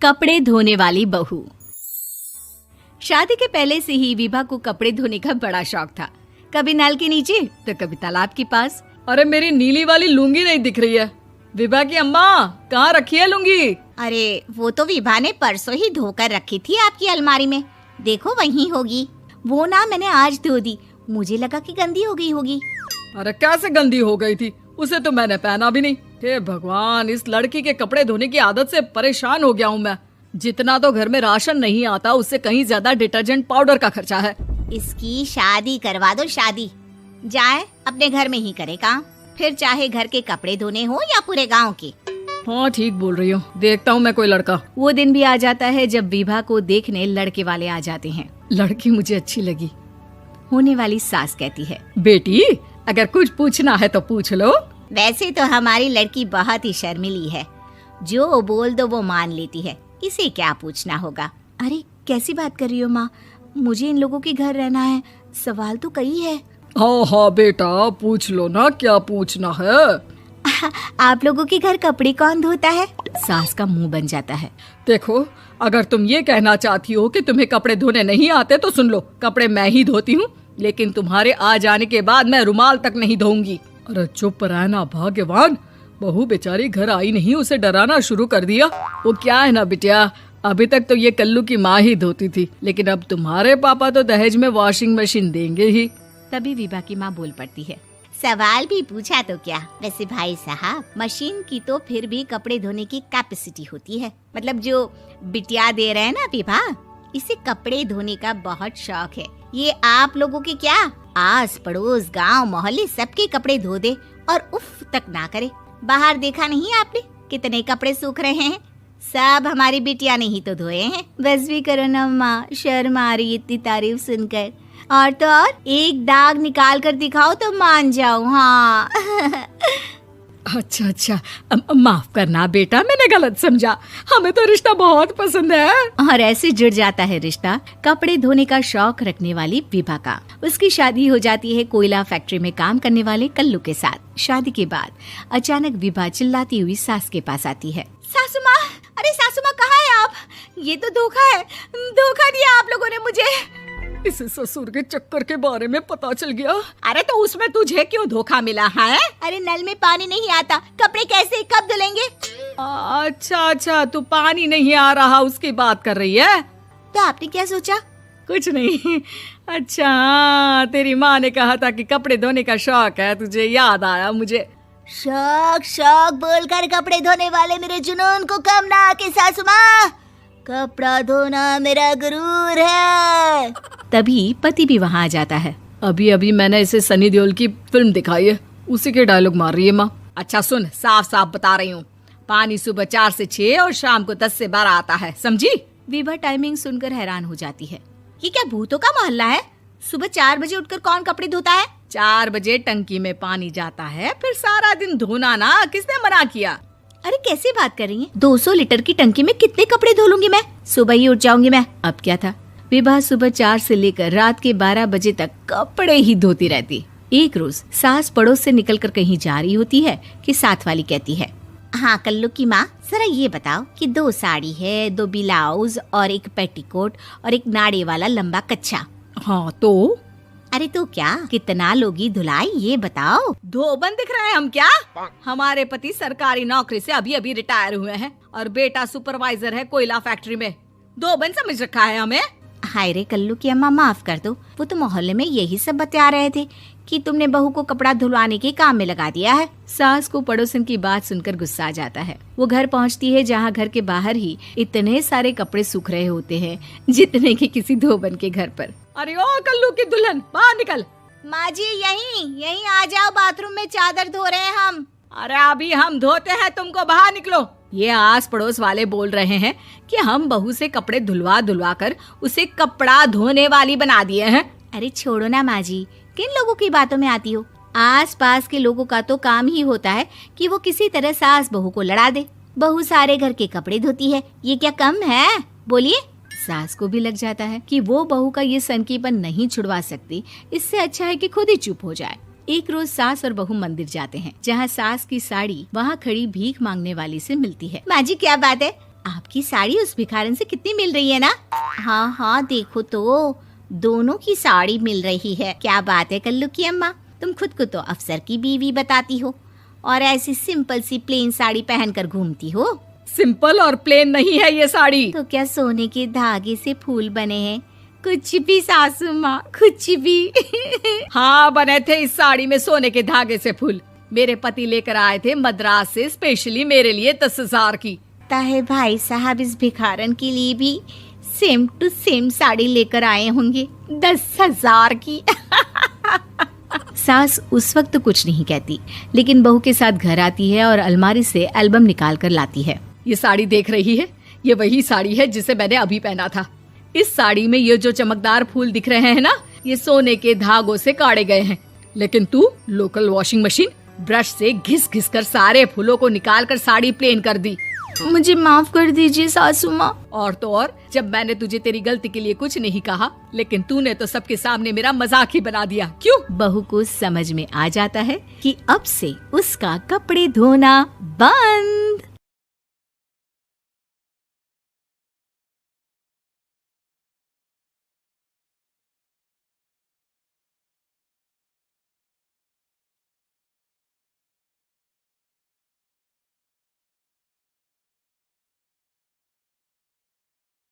कपड़े धोने वाली बहू। शादी के पहले से ही विभा को कपड़े धोने का बड़ा शौक था। कभी नल के नीचे तो कभी तालाब के पास। अरे मेरी नीली वाली लुंगी नहीं दिख रही है। विभा की अम्मा, कहाँ रखी है लुंगी? अरे वो तो विभा ने परसों ही धोकर रखी थी आपकी अलमारी में, देखो वहीं होगी। वो ना मैंने आज धो दी, मुझे लगा कि गंदी हो गई होगी। अरे कैसे गंदी हो गई थी? उसे तो मैंने पहना भी नहीं। हे भगवान, इस लड़की के कपड़े धोने की आदत से परेशान हो गया हूँ मैं। जितना तो घर में राशन नहीं आता, उससे कहीं ज्यादा डिटर्जेंट पाउडर का खर्चा है। इसकी शादी करवा दो, शादी। जाए अपने घर में ही करे काम, फिर चाहे घर के कपड़े धोने हो या पूरे गांव के। हाँ ठीक बोल रही हो, देखता हूँ मैं कोई लड़का। वो दिन भी आ जाता है जब विभा को देखने लड़के वाले आ जाते हैं। लड़की मुझे अच्छी लगी। होने वाली सास कहती है, बेटी अगर कुछ पूछना है तो पूछ लो। वैसे तो हमारी लड़की बहुत ही शर्मीली है, जो बोल दो वो मान लेती है, इसे क्या पूछना होगा। अरे कैसी बात कर रही हो माँ, मुझे इन लोगों के घर रहना है, सवाल तो कई है। हाँ हाँ बेटा, पूछ लो ना, क्या पूछना है। आप लोगों के घर कपड़े कौन धोता है? सास का मुंह बन जाता है। देखो, अगर तुम ये कहना चाहती हो कि तुम्हें कपड़े धोने नहीं आते तो सुन लो, कपड़े मैं ही धोती हूँ, लेकिन तुम्हारे आ जाने के बाद मैं रुमाल तक नहीं धोऊंगी। अरे चुप रहना भाग्यवान, बहू बेचारी घर आई नहीं, उसे डराना शुरू कर दिया। वो क्या है ना बिटिया, अभी तक तो ये कल्लू की माँ ही धोती थी, लेकिन अब तुम्हारे पापा तो दहेज में वॉशिंग मशीन देंगे ही। तभी विभा की माँ बोल पड़ती है, सवाल भी पूछा तो क्या। वैसे भाई साहब, मशीन की तो फिर भी कपड़े धोने की कैपेसिटी होती है। मतलब जो बिटिया दे रहे हैं ना विभा, इसे कपड़े धोने का बहुत शौक है। ये आप लोगों के क्या, आस पड़ोस गांव मोहल्ले सबके कपड़े धो दे और उफ तक ना करे। बाहर देखा नहीं आपने कितने कपड़े सूख रहे हैं? सब हमारी बिटिया ने ही तो धोए हैं। बस भी करो ना माँ, शर्म आ रही इतनी तारीफ सुनकर। और तो और एक दाग निकाल कर दिखाओ तो मान जाऊं। हाँ अच्छा, माफ करना बेटा, मैंने गलत समझा। हमें तो रिश्ता बहुत पसंद है। और ऐसे जुड़ जाता है रिश्ता कपड़े धोने का शौक रखने वाली विभा का। उसकी शादी हो जाती है कोयला फैक्ट्री में काम करने वाले कल्लू के साथ। शादी के बाद अचानक विभा चिल्लाती हुई सास के पास आती है। सासू माँ, अरे सासू माँ कहाँ है आप? ये तो धोखा है, धोखा दिया आप लोगों ने मुझे। इसे ससुर के चक्कर के बारे में पता चल गया। अरे तो उसमें तुझे क्यों धोखा मिला है? अरे नल में पानी नहीं आता, कपड़े कैसे कब धुलेंगे? अच्छा, तू पानी नहीं आ रहा उसकी बात कर रही है। तो आपने क्या सोचा? कुछ नहीं। अच्छा तेरी माँ ने कहा था कि कपड़े धोने का शौक है तुझे, याद आया मुझे। शौक बोलकर कपड़े धोने वाले मेरे जुनून को कम ना आके सासू माँ, कपड़ा धोना मेरा गुरूर है। तभी पति भी वहाँ आ जाता है। अभी मैंने इसे सनी देओल की फिल्म दिखाई है, उसी के डायलॉग मार रही है माँ। अच्छा सुन, साफ बता रही हूँ, पानी सुबह 4 से 6 और शाम को 10 से 12 आता है, समझी? विभा टाइमिंग सुनकर हैरान हो जाती है। ये क्या भूतों का मोहल्ला है? सुबह 4 बजे उठकर कौन कपड़े धोता है? 4 बजे टंकी में पानी जाता है, फिर सारा दिन धोना ना, किसने मना किया? अरे कैसी बात कर रही हैं? 200 लीटर की टंकी में कितने कपड़े धो लूंगी मैं? सुबह ही उठ जाऊंगी मैं। अब क्या था, विभा सुबह 4 से लेकर रात के 12 बजे तक कपड़े ही धोती रहती। एक रोज सास पड़ोस से निकलकर कहीं जा रही होती है कि साथ वाली कहती है, हाँ कल्लू की माँ, जरा ये बताओ कि 2 साड़ी है, 2 ब्लाउज और एक पेटीकोट और एक नाड़े वाला लंबा कच्छा। हाँ तो? अरे तो क्या, कितना लोगी धुलाई ये बताओ। धोबन दिख रहे हैं हम क्या? हमारे पति सरकारी नौकरी से अभी रिटायर हुए हैं और बेटा सुपरवाइजर है कोयला फैक्ट्री में। धोबन समझ रखा है हमें। हाय रे कल्लू की अम्मा, माफ कर दो, वो तो मोहल्ले में यही सब बता रहे थे कि तुमने बहू को कपड़ा धुलवाने के काम में लगा दिया है। सास को पड़ोसन की बात सुनकर गुस्सा आ जाता है। वो घर पहुंचती है जहां घर के बाहर ही इतने सारे कपड़े सूख रहे होते हैं जितने कि किसी धोबन के घर पर। अरे ओ कल्लू की दुल्हन, बाहर निकल। माँ जी यहीं आ जाओ, बाथरूम में चादर धो रहे हैं हम। अरे अभी हम धोते हैं, तुमको बाहर निकलो। ये आस पड़ोस वाले बोल रहे हैं कि हम बहू से कपड़े धुलवा कर उसे कपड़ा धोने वाली बना दिए हैं। अरे छोड़ो ना माँ जी, किन लोगों की बातों में आती हो? आस पास के लोगों का तो काम ही होता है कि वो किसी तरह सास बहू को लड़ा दे। बहू सारे घर के कपड़े धोती है, ये क्या कम है? बोलिए। सास को भी लग जाता है कि वो बहू का ये सनकीपन नहीं छुड़वा सकती, इससे अच्छा है कि खुद ही चुप हो जाए। एक रोज सास और बहू मंदिर जाते हैं, जहाँ सास की साड़ी वहाँ खड़ी भीख मांगने वाली से मिलती है। माँ जी क्या बात है, आपकी साड़ी उस भिखारन से कितनी मिल रही है ना? हाँ हाँ देखो तो, दोनों की साड़ी मिल रही है। क्या बात है कल्लू की अम्मा, तुम खुद को तो अफसर की बीवी बताती हो और ऐसी सिंपल सी प्लेन साड़ी पहनकर घूमती हो। सिंपल और प्लेन नहीं है ये साड़ी। तो क्या सोने के धागे से फूल बने हैं? कुछ भी सासू माँ, कुछ भी। हाँ बने थे इस साड़ी में सोने के धागे से फूल। मेरे पति लेकर आए थे मद्रास से स्पेशली मेरे लिए 10,000 की। ताहे भाई साहब इस भिखारन के लिए भी सेम टू सेम साड़ी लेकर आए होंगे 10,000 की। सास उस वक्त तो कुछ नहीं कहती, लेकिन बहू के साथ घर आती है और अलमारी से एल्बम निकाल कर लाती है। ये साड़ी देख रही है, ये वही साड़ी है जिसे मैंने अभी पहना था। इस साड़ी में ये जो चमकदार फूल दिख रहे हैं ना, ये सोने के धागों से काटे गए हैं। लेकिन तू लोकल वॉशिंग मशीन ब्रश से घिस घिस कर सारे फूलों को निकाल कर साड़ी प्लेन कर दी। मुझे माफ कर दीजिए सासू माँ। और तो और, जब मैंने तुझे तेरी गलती के लिए कुछ नहीं कहा, लेकिन तूने तो सबके सामने मेरा मजाक ही बना दिया। क्यों? बहू को समझ में आ जाता है कि अब से उसका कपड़े धोना बंद।